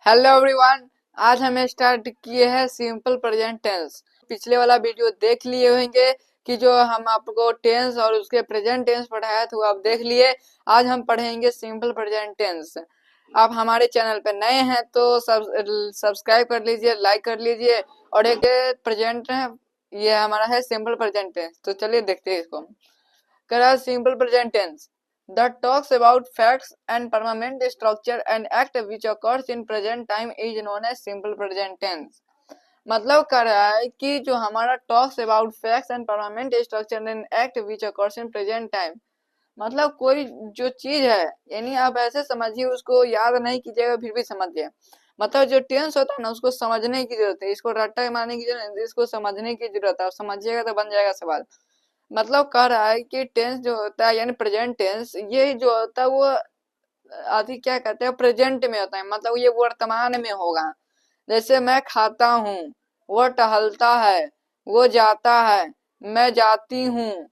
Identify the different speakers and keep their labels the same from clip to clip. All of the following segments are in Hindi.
Speaker 1: Hello everyone. आज हमें स्टार्ट किए हैं सिंपल प्रेजेंट टेंस। पिछले वाला वीडियो देख लिए होंगे कि जो हम आपको टेंस और उसके प्रेजेंट टेंस पढ़ाया था वो आप देख लिए। आज हम पढ़ेंगे सिंपल प्रेजेंट टेंस। आप हमारे चैनल पे नए हैं तो सब्सक्राइब कर लीजिए, लाइक कर लीजिए। और एक प्रेजेंट है, ये हमारा है सिंपल प्रेजेंट टेंस। तो चलिए देखते हैं इसको। करा simple present tense that talks about facts and permanent structure and act which occurs in present time is known as simple present tense। मतलब कर रहा है कि जो हमारा talks about facts and permanent structure and act which occurs in present time, मतलब कोई जो चीज है, यानी आप ऐसे समझिए, उसको याद नहीं कीजिएगा फिर भी समझिए। मतलब जो टेंस होता है ना, उसको समझने की जरूरत है, इसको रट्टा मारने की जरूरत है, इसको समझने की जरूरत है। समझिएगा तो बन जाएगा सवाल। मतलब कह रहा है कि टेंस जो होता है यानी प्रेजेंट टेंस, ये जो होता है वो अभी क्या कहते हैं प्रेजेंट में होता है, मतलब ये वर्तमान में होगा। जैसे मैं खाता हूँ, वह टहलता है, वो जाता है, मैं जाती हूँ,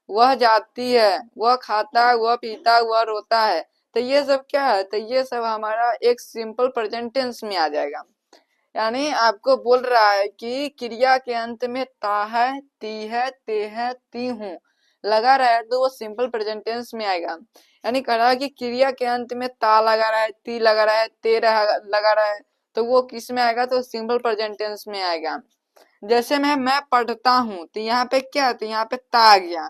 Speaker 1: वह जाती है, वह खाता है, वह पीता है, वह रोता है। तो ये सब क्या है, तो ये सब हमारा एक सिंपल प्रेजेंट टेंस में आ जाएगा। यानी आपको बोल रहा है कि क्रिया के अंत में ता है, ती है, ते है, ती हूँ लगा रहा है तो वो सिंपल प्रेजेंट टेंस में आएगा। यानी कह रहा है कि क्रिया के अंत में ता लगा रहा है, ती लगा रहा है, ते लगा रहा है, तो वो किस में आएगा, तो सिंपल प्रेजेंट टेंस में आएगा। जैसे मैं पढ़ता हूँ, तो यहाँ पे क्या है, तो यहाँ पे ता आ गया।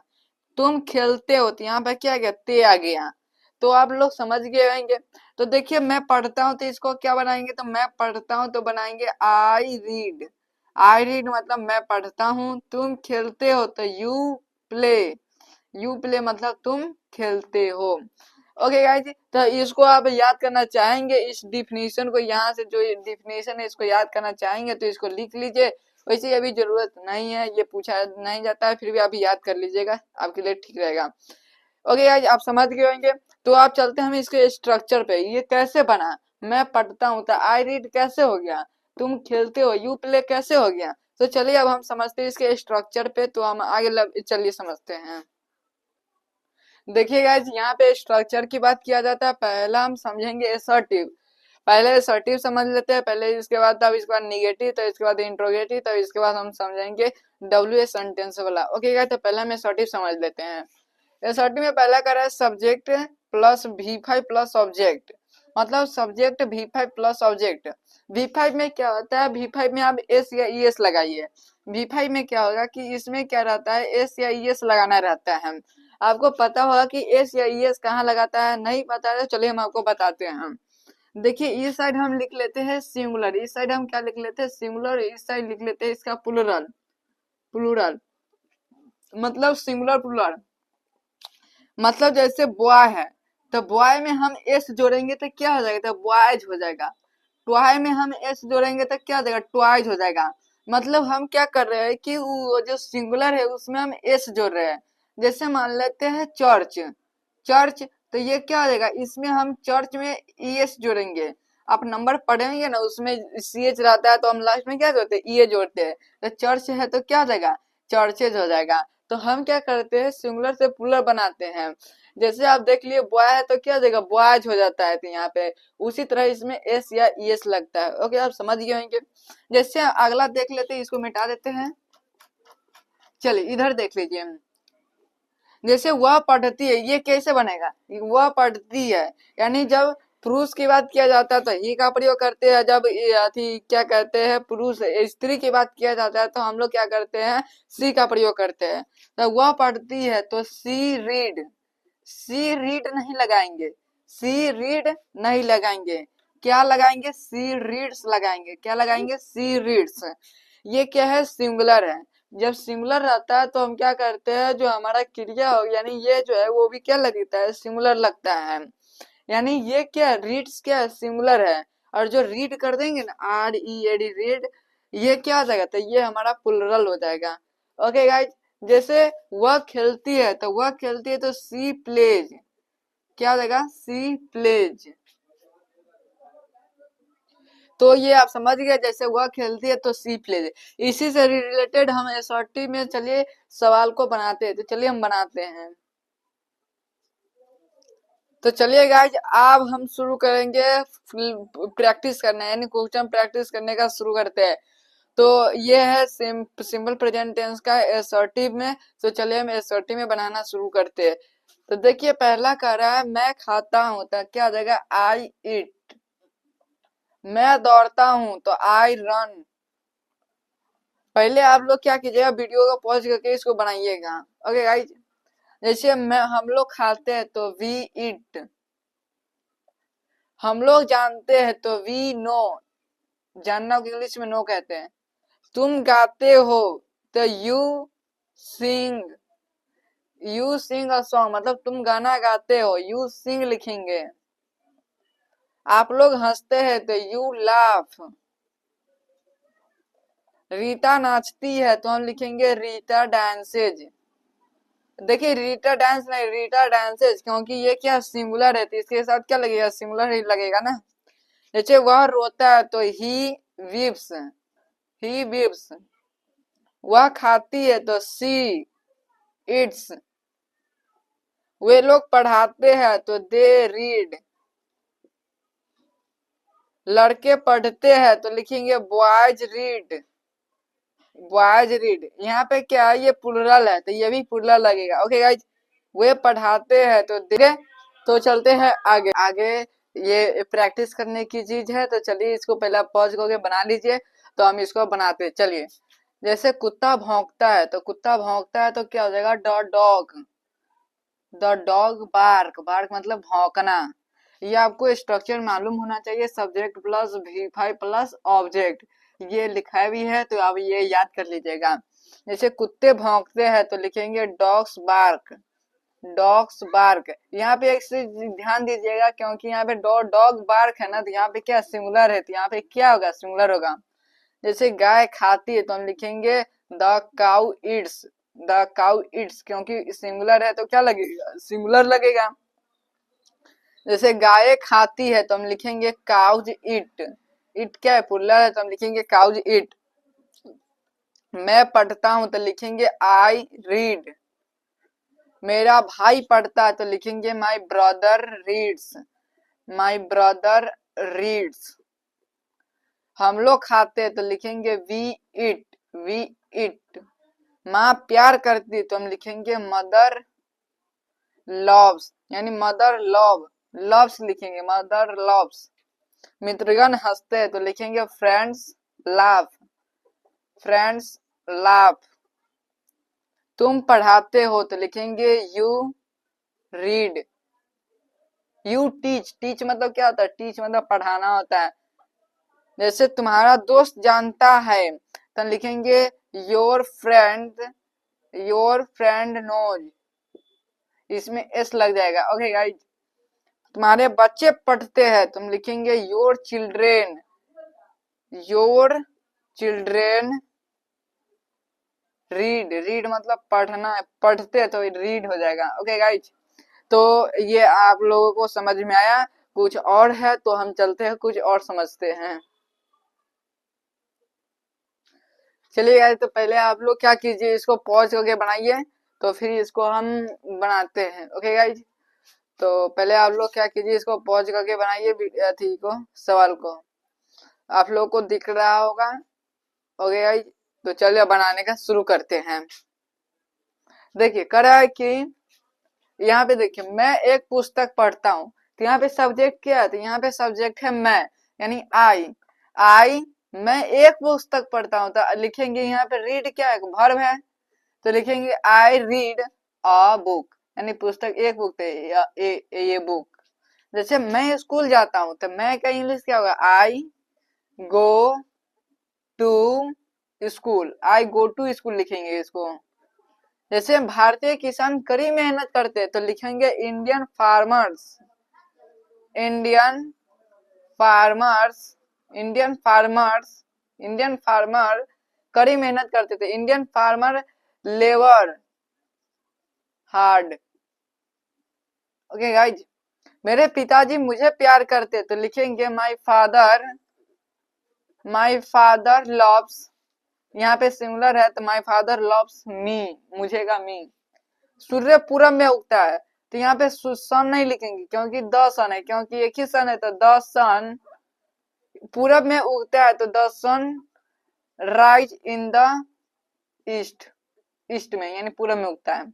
Speaker 1: तुम खेलते हो, तो यहाँ पे क्या आ गया, ते आ गया। तो आप लोग समझ गए होंगे। तो देखिए मैं पढ़ता हूँ, तो इसको क्या बनाएंगे, तो मैं पढ़ता हूँ तो बनाएंगे आई रीड। आई रीड मतलब मैं पढ़ता हूँ। तुम खेलते हो तो यू प्ले। यू प्ले मतलब तुम खेलते हो। ओके गाइस, तो इसको आप याद करना चाहेंगे, इस डिफिनीशन को, यहाँ से जो डिफिनीशन है इसको याद करना चाहेंगे तो इसको लिख लीजिए। वैसे अभी जरूरत नहीं है, ये पूछा नहीं जाता है, फिर भी आप याद कर लीजिएगा, आपके लिए ठीक रहेगा। ओके गाइस, आप समझ गए होंगे। तो आप चलते हैं हम इसके स्ट्रक्चर पे, ये कैसे बना। मैं पढ़ता हूँ तो आई रीड कैसे हो गया, तुम खेलते हो यू प्ले कैसे हो गया। तो चलिए अब हम समझते हैं इसके स्ट्रक्चर पे, तो हम आगे चलिए समझते हैं। देखिए गाइस, यहाँ पे स्ट्रक्चर की बात किया जाता है। पहला हम समझेंगे असर्टिव। पहले असर्टिव समझ लेते हैं पहले, इसके बाद तब इसके बाद निगेटिव, तो इसके बाद इंट्रोगेटिव, तो इसके बाद हम समझेंगे डब्ल्यू सेंटेंस वाला। ओके गाइस, तो पहले हम असर्टिव समझ लेते हैं। असर्टिव में पहला कर रहा है subject plus V5 plus object. मतलब subject V5 plus object. V5 में क्या होता है, V5 में आप एस या ई एस लगाइए। V5 में क्या होगा कि इसमें क्या रहता है, एस या ई एस लगाना रहता है। आपको पता होगा कि एस या ई एस कहाँ लगाता है, नहीं पता है तो चलिए हम आपको बताते हैं। देखिए इस साइड हम लिख लेते हैं सिंगुलर, इस साइड हम क्या लिख लेते हैं सिंगुलर, इस साइड लिख लेते हैं इसका प्लूरल। प्लूरल मतलब सिंगुलर प्लूरल। मतलब जैसे बॉय है तो बॉय में हम एस जोड़ेंगे तो क्या हो जाएगा, तो बॉयज हो जाएगा। टॉय में हम एस जोड़ेंगे तो क्या हो जाएगा, टॉयज हो जाएगा। मतलब हम क्या कर रहे हैं कि वो जो सिंगुलर है उसमें हम एस जोड़ रहे हैं। जैसे मान लेते हैं चर्च। चर्च, तो ये क्या हो जाएगा, इसमें हम चर्च में ई एस जोड़ेंगे। आप नंबर पढ़ेंगे ना, उसमें सी एच रहता है तो हम लास्ट में क्या जोड़ते हैं, ई ए जोड़ते हैं। तो चर्च है तो क्या हो जाएगा, चर्चेज हो जाएगा। तो हम क्या करते हैं, सिंगुलर से प्लूरल बनाते हैं। जैसे आप देख लिए बॉय है तो क्या हो जाएगा, बॉयज हो जाता है, तो यहाँ पे उसी तरह इसमें एस या ई एस लगता है। ओके, आप समझ गए होंगे। जैसे अगला देख लेते हैं, इसको मिटा देते हैं। चलिए इधर देख लीजिए। जैसे वह पढ़ती है, ये कैसे बनेगा, वह पढ़ती है। यानी जब पुरुष की बात किया जाता है तो ही का प्रयोग करते हैं, जब क्या कहते हैं पुरुष स्त्री की बात किया जाता है तो हम लोग क्या करते हैं, सी का प्रयोग करते हैं। तो वह पढ़ती है तो सी रीड। सी रीड नहीं लगाएंगे, सी रीड नहीं लगाएंगे, क्या लगाएंगे, सी रीड्स लगाएंगे। क्या लगाएंगे, सी रीड्स। ये क्या है, सिंगुलर है। जब सिंगुलर रहता है तो हम क्या करते हैं, जो हमारा क्रिया हो यानी ये जो है वो भी क्या लगता है, सिंगुलर लगता है। यानी ये क्या रीड्स, क्या सिंगुलर है। और जो रीड कर देंगे ना, R E A D read, ये क्या हो जाएगा, तो ये हमारा प्लुरल हो जाएगा। ओके गाइज, जैसे वह खेलती है तो वह खेलती है तो सी प्लेज। क्या हो जाएगा, सी प्लेज। तो ये आप समझ गए, जैसे वह खेलती है तो सी प्लेज। इसी से रिलेटेड हम एसआरटी में चलिए सवाल को बनाते हैं, तो चलिए हम बनाते हैं। तो चलिए गाइज, अब हम शुरू करेंगे प्रैक्टिस करना, यानी क्वेश्चन प्रैक्टिस करने का शुरू करते हैं। तो ये है सिंपल प्रेजेंट टेंस का असर्टिव में। तो चलिए हम असर्टिव में बनाना शुरू करते हैं। तो देखिए पहला कह रहा है मैं खाता हूं, तो क्या आ जाएगा आई ईट। मैं दौड़ता हूं तो आई रन। पहले आप लोग क्या कीजिएगा, वीडियो को पॉज करके इसको बनाइएगा। ओके गाइज, जैसे हम लोग खाते हैं तो वी ईट। हम लोग जानते हैं तो वी नो। जानना को इंग्लिश में नो कहते हैं। तुम गाते हो तो you sing. You sing a song, मतलब तुम गाना गाते हो, यू सिंग लिखेंगे। आप लोग हंसते हैं तो यू लाफ। रीता नाचती है तो हम लिखेंगे रीता डांसेज। देखिए रीटा डांस नहीं, रीटा डांसेज, क्योंकि ये क्या सिंगुलर है तो इसके साथ क्या लगेगा, सिंगुलर ही लगेगा ना। जैसे वह रोता है तो ही वीप्स। ही वीप्स। वह खाती है तो सी इट्स। वे लोग पढ़ाते हैं तो दे रीड। लड़के पढ़ते हैं तो लिखेंगे बॉयज रीड। Boys read. यहाँ पे क्या है, ये प्लुरल है तो ये भी प्लुरल लगेगा। ओके गाइज, वे पढ़ाते हैं तो दे। तो चलते हैं आगे आगे। ये प्रैक्टिस करने की चीज है, तो चलिए इसको पहले पॉज करके बना लीजिए। तो हम इसको बनाते हैं, चलिए। जैसे कुत्ता भौंकता है तो कुत्ता भौंकता है तो क्या हो जाएगा the dog. The dog bark. Bark मतलब भौंकना। ये आपको स्ट्रक्चर मालूम होना चाहिए, subject plus V5 plus object. ये लिखा भी है तो आप ये याद कर लीजिएगा। जैसे कुत्ते भौंकते हैं तो लिखेंगे डॉग्स बार्क। Dogs bark. यहाँ पे एक चीज ध्यान दीजिएगा, क्योंकि यहाँ पे डॉग बार्क है ना, तो यहाँ पे क्या सिंगुलर है, तो यहाँ पे क्या होगा, सिंगुलर होगा। जैसे गाय खाती है तो हम लिखेंगे the cow Yeats. The cow Yeats, क्योंकि सिंगुलर है तो क्या लगेगा, सिंगुलर लगेगा। जैसे गाय खाती है तो हम लिखेंगे काउज ईट। ईट क्या है, प्लुरल है तो हम लिखेंगे काउज ईट। मैं पढ़ता हूं तो लिखेंगे आई रीड। मेरा भाई पढ़ता है तो लिखेंगे my brother reads. My brother reads. हम लोग खाते हैं तो लिखेंगे वी इट। We it. माँ प्यार करती है तो हम लिखेंगे मदर लव्स, यानी मदर लव। लव्स लिखेंगे, मदर लव्स। मित्रगण हंसते हैं तो लिखेंगे फ्रेंड्स लाफ। Friends laugh. तुम पढ़ाते हो तो लिखेंगे you read. You teach. Teach मतलब क्या होता है, टीच मतलब पढ़ाना होता है। जैसे तुम्हारा दोस्त जानता है तो लिखेंगे your friend. Your friend knows. इसमें एस लग जाएगा। ओके गाइज, तुम्हारे बच्चे पढ़ते हैं तुम लिखेंगे your children. Your children read. Read मतलब पढ़ना, पढ़ते हैं तो रीड हो जाएगा। ओके गाइज, तो ये आप लोगों को समझ में आया। कुछ और है तो हम चलते हैं, कुछ और समझते हैं। चलिए गाइज, तो पहले आप लोग क्या कीजिए, इसको पॉज करके बनाइए, तो फिर इसको हम बनाते हैं। ओके गाइज, तो पहले आप लोग क्या कीजिए, इसको पॉज करके बनाइए थी को, सवाल को। आप लोग को दिख रहा होगा। ओके गाइज, तो चलिए बनाने का शुरू करते हैं। देखिए कह रहा है कि यहाँ पे देखिए मैं एक पुस्तक पढ़ता हूँ, तो यहाँ पे सब्जेक्ट क्या है, तो यहाँ पे सब्जेक्ट है मैं, यानी आई। आई मैं एक पुस्तक पढ़ता हूँ, तो लिखेंगे यहाँ पे रीड क्या है, वर्ब है, तो लिखेंगे आई रीड अ बुक, यानी पुस्तक एक बुक है, ये बुक। जैसे मैं स्कूल जाता हूँ तो मैं का इंग्लिश क्या होगा, I go to school. I go to school लिखेंगे इसको। जैसे भारतीय किसान कड़ी मेहनत करते हैं तो लिखेंगे Indian farmers. Indian farmers. Indian farmers. Indian farmer कड़ी मेहनत करते थे, Indian farmer labour hard. Okay guys, मेरे पिताजी मुझे प्यार करते तो लिखेंगे my father. My father loves. यहाँ पे सिंगुलर है तो माई फादर लव्स मी, मुझे का मी। सूर्य पूरब में उगता है तो यहाँ पे सन नहीं लिखेंगे क्योंकि द सन है, क्योंकि एक ही सन है तो द सन पूरब में उगता है तो the sun rise in the east, east में यानी पूरब में उगता है।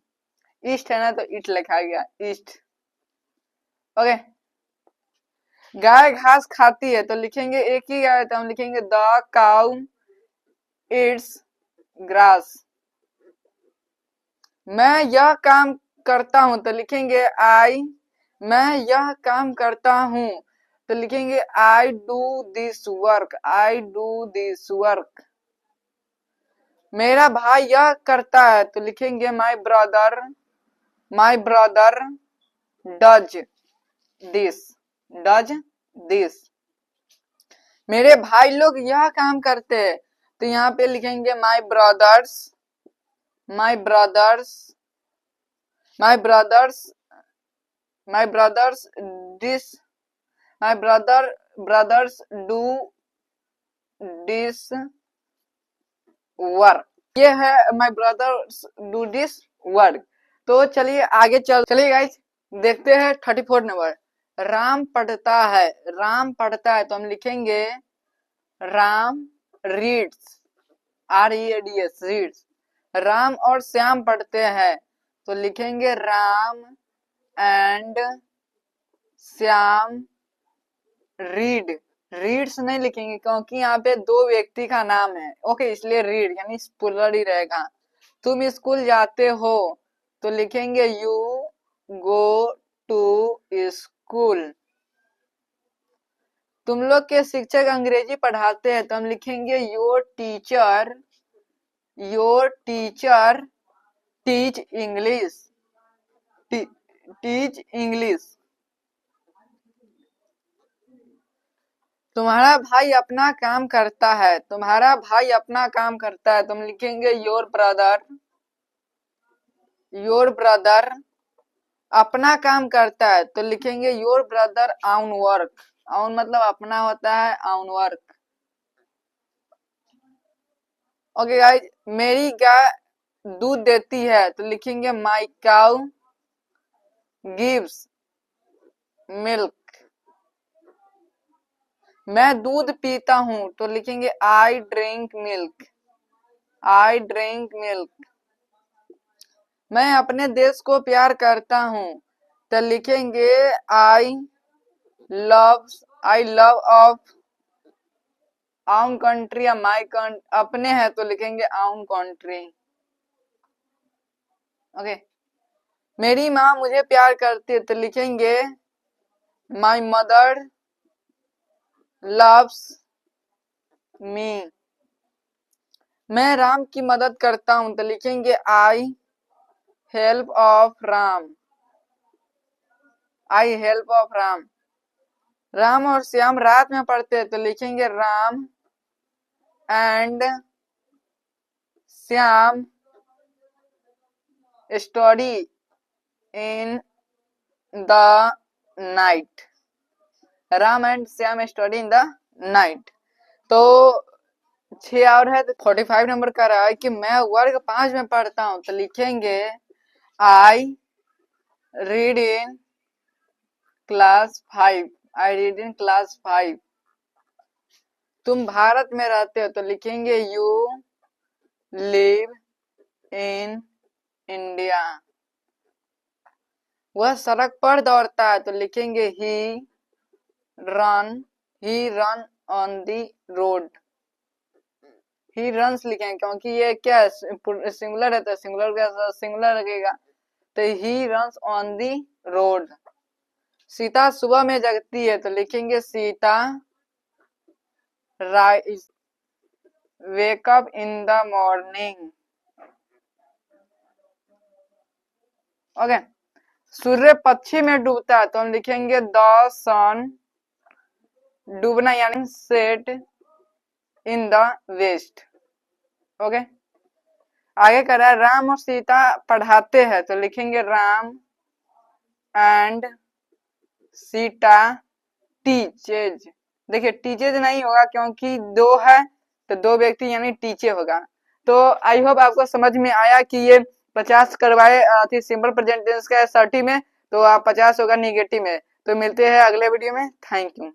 Speaker 1: ईस्ट है ना तो ईट लिखा गया, ईस्ट। ओके, गाय घास खाती है तो लिखेंगे एक ही गाय तो हम लिखेंगे द काउ इट्स ग्रास। मैं यह काम करता हूं तो लिखेंगे आई, मैं यह काम करता हूं तो लिखेंगे I do this work, I do this work. मेरा भाई यह करता है तो लिखेंगे my brother, my brother does this, does this. मेरे भाई लोग यह काम करते हैं तो यहाँ पे लिखेंगे my brothers, my brothers, my brothers, my brothers this, my brothers do this work. ये है my brothers do this work. तो चलिए आगे चलिए गाइस देखते हैं 34 नंबर। राम पढ़ता है, राम पढ़ता है तो हम लिखेंगे Ram reads, READS reads. Ram और श्याम पढ़ते हैं तो लिखेंगे Ram and Shyam read. Reads नहीं लिखेंगे क्योंकि यहाँ पे दो व्यक्ति का नाम है, ओके, इसलिए रीड यानी प्लुरल ही रहेगा। तुम स्कूल जाते हो तो लिखेंगे यू गो टू स्कूल। तुम लोग के शिक्षक अंग्रेजी पढ़ाते हैं तो हम लिखेंगे your teacher, your teacher teach English, teach English. तुम्हारा भाई अपना काम करता है, तुम्हारा भाई अपना काम करता है तो हम लिखेंगे योर ब्रदर, योर ब्रदर अपना काम करता है तो लिखेंगे your brother on work. On मतलब अपना होता है, ऑन वर्क। ओके गाइस, मेरी गाय दूध देती है तो लिखेंगे माई काउ गिव्स मिल्क। मैं दूध पीता हूं तो लिखेंगे I drink milk, I drink milk. मैं अपने देश को प्यार करता हूं तो लिखेंगे I love, I love of आउन कंट्री या माई कंट्री। अपने है तो लिखेंगे आउन कंट्री। ओके, मेरी माँ मुझे प्यार करती है तो लिखेंगे माई मदर लव्स मी। मैं राम की मदद करता हूं तो लिखेंगे I help of Ram, I help of Ram. Ram और श्याम रात में पढ़ते हैं तो लिखेंगे Ram and Shyam study in the night, Ram and Shyam study in the night. तो 6 और है तो 45 नंबर का रहा है कि मैं वर्ग 5 में पढ़ता हूं तो लिखेंगे I read in class 5, I read in class 5। तुम भारत में रहते हो तो लिखेंगे यू लिव इन इंडिया। वह सड़क पर दौड़ता है तो लिखेंगे he run on the road. He runs लिखेंगे क्योंकि ये क्या है, सिंगुलर है तो सिंगुलर का सिंगुलर लगेगा तो he runs on the road. Sita सुबह में जगती है तो लिखेंगे Sita rise wake up in the morning. Okay, सूर्य पश्चिम में डूबता है तो हम लिखेंगे द सन, डूबना यानी set in the west. Okay, आगे कर रहा है राम और सीता पढ़ाते हैं तो लिखेंगे राम एंड सीता टीचेज। देखिए टीचेज नहीं होगा क्योंकि दो है तो दो व्यक्ति यानी टीचे होगा। तो आई होप आपको समझ में आया कि ये 50 करवाए सिंपल प्रेजेंट टेंस का 30 में तो आप 50 होगा निगेटिव में। तो मिलते हैं अगले वीडियो में। Thank you.